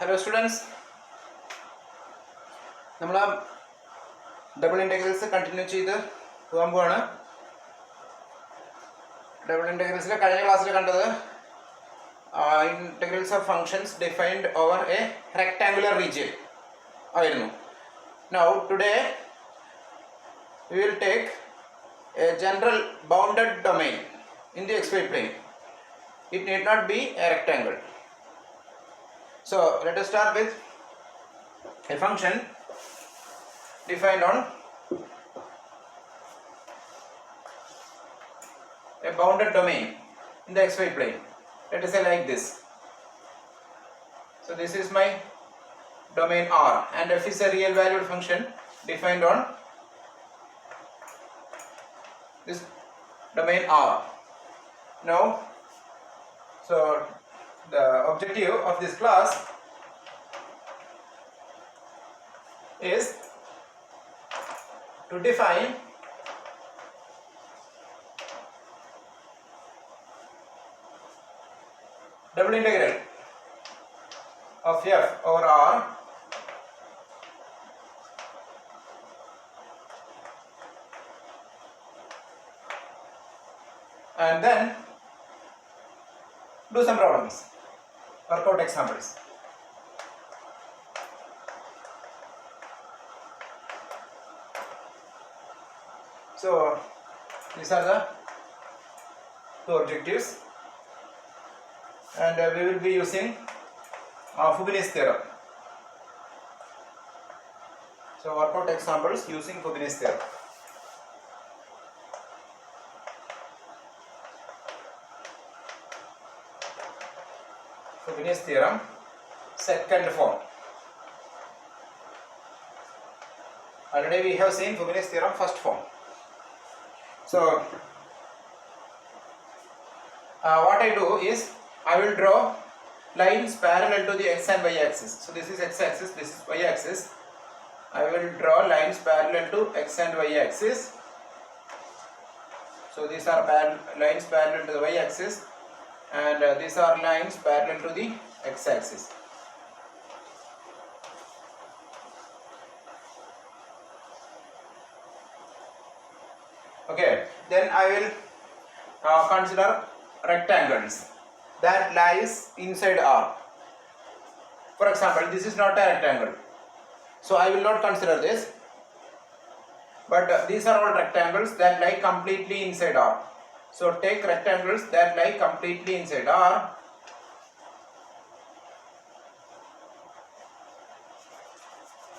Hello students, നമ്മൾ double integrals continue ചെയ്ത് പോകാൻ പോവാണ്. ഡബിൾ ഇൻ്റഗ്രൽസിലെ കഴിഞ്ഞ ക്ലാസ്സിൽ കണ്ടത് integrals of functions defined over a rectangular region ആയിരുന്നു. Now today we will take a general bounded domain in the xy plane. It need not be a rectangle. So let us start with a function defined on a bounded domain in the xy plane. Let us say like this. So this is my domain R and f is a real valued function defined on this domain R. Now, so the objective of this class is to define double integral of f over R and then do some problems, work out examples. So these are the two objectives, and we will be using Fubini's theorem. So work out examples using Fubini's theorem. Fubini's theorem, second form. Already we have seen Fubini's theorem, first form. So what I do is I will draw lines parallel to the x and y axis. So this is x axis, this is y axis. I will draw lines parallel to x and y axis. So these are lines parallel to the y axis, and these are lines parallel to the x axis. Okay, then I will consider rectangles that lies inside R. For example, this is not a rectangle, so I will not consider this, but these are all rectangles that lie completely inside R. So take rectangles that lie completely inside R.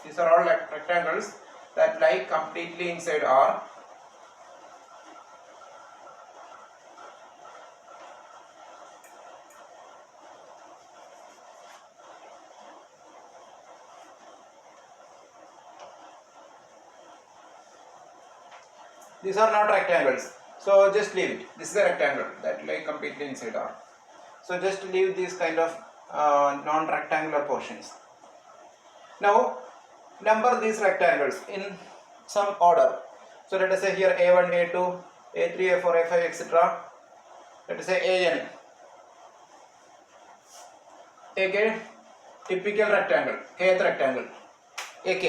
These are all rectangles that lie completely inside R. These are not rectangles, so just leave it. This is a rectangle that lie completely inside R. So just leave these kind of non-rectangular portions. Now number these rectangles in some order. So let us say here A1, A2, A3, A4, A5, etc. Let us say AN. AK, typical rectangle, kth rectangle, AK.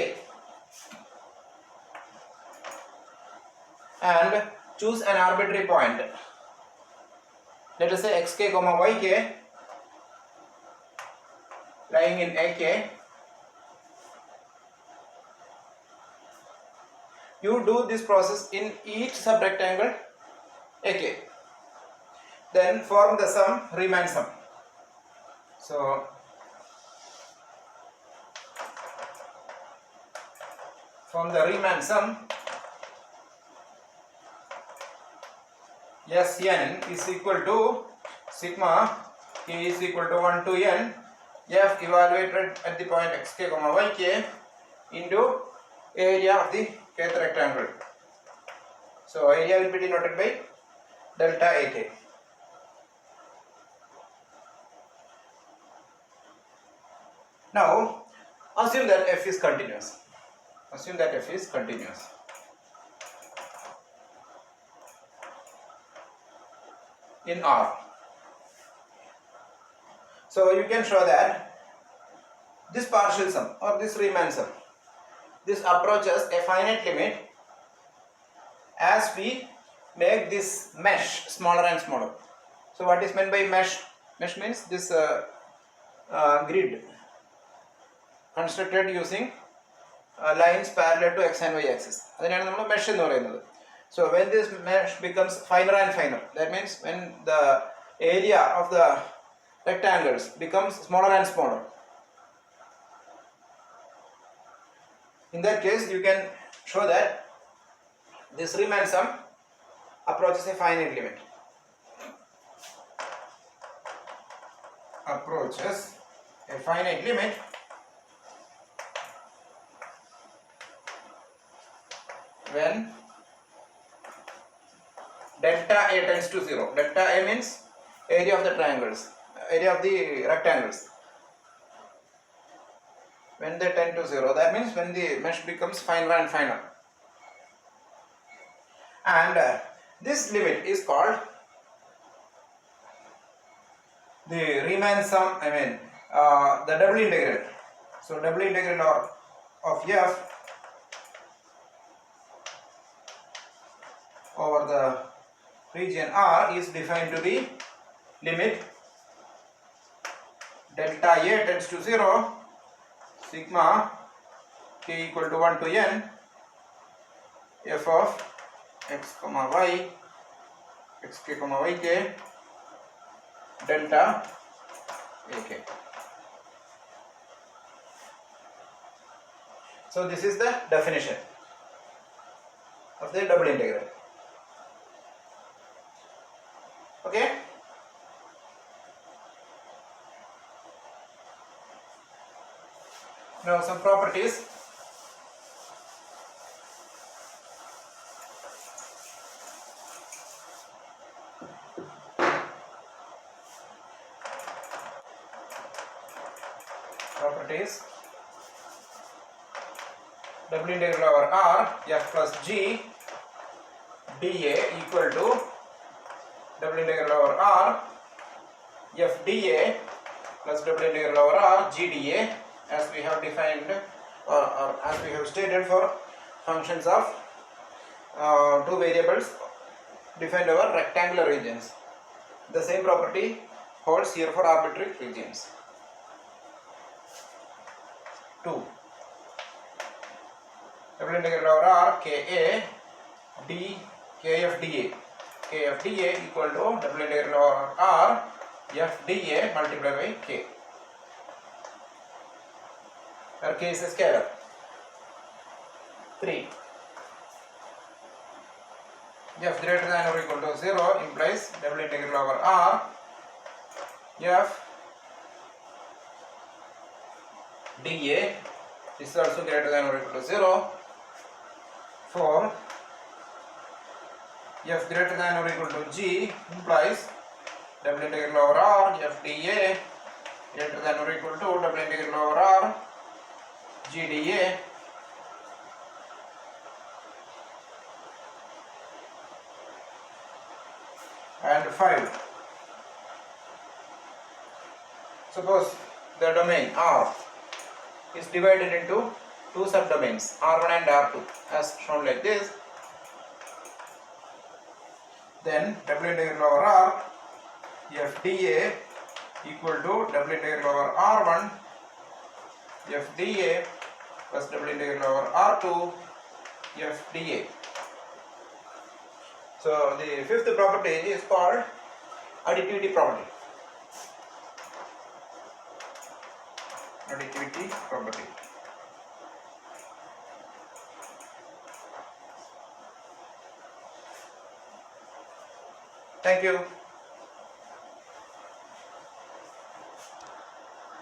And choose an arbitrary point. Let us say xk comma yk lying in AK. You do this process in each subrectangle AK. Then form the sum, Riemann sum. So form the Riemann sum. Sn is equal to sigma k is equal to 1 to n f evaluated at the point xk comma yk into area of the kth rectangle. So area will be denoted by delta AK. Now assume that f is continuous. Assume that f is continuous. In R. So you can show that this partial sum or this Riemann sum, this approaches a finite limit as we make this mesh smaller and smaller. So what is meant by mesh? Mesh means this grid constructed using lines parallel to x and y axis. അതിനാണ് നമ്മൾ mesh എന്ന് പറയുന്നത്. So when this mesh becomes finer and finer, that means when the area of the rectangles becomes smaller and smaller. In that case, you can show that this Riemann sum approaches a finite limit. Approaches a finite limit when delta A tends to 0. Delta A means area of the triangles, area of the rectangles. When they tend to 0, that means when the mesh becomes finer and finer. And this limit is called the Riemann sum, the double integral. So double integral of f over the region R is defined to be limit delta A tends to 0 sigma k equal to 1 to n f of x comma y xk comma yk delta ak. So this is the definition of the double integral. Okay. Now some properties. Double integral over R f plus g dA equal to double integral over R f dA plus double integral over R g dA, as we have defined or as we have stated for functions of two variables defined over rectangular regions. The same property holds here for arbitrary regions. 2. Double integral over R Ka d Kf dA. Kf dA equal to double integral over R f dA multiplied by K, where K is a scalar. 3. F greater than or equal to 0 implies double integral over R f dA is also greater than or equal to 0. 4. F greater than or equal to g implies double integral over R f dA greater than or equal to double integral over R g dA. And 5. Suppose the domain R is divided into two subdomains R1 and R2 as shown like this. Then double integral over R f dA equal to double integral over R1 f dA plus double integral over R2 f dA. So the fifth property is called additivity property. Additivity property. Thank you.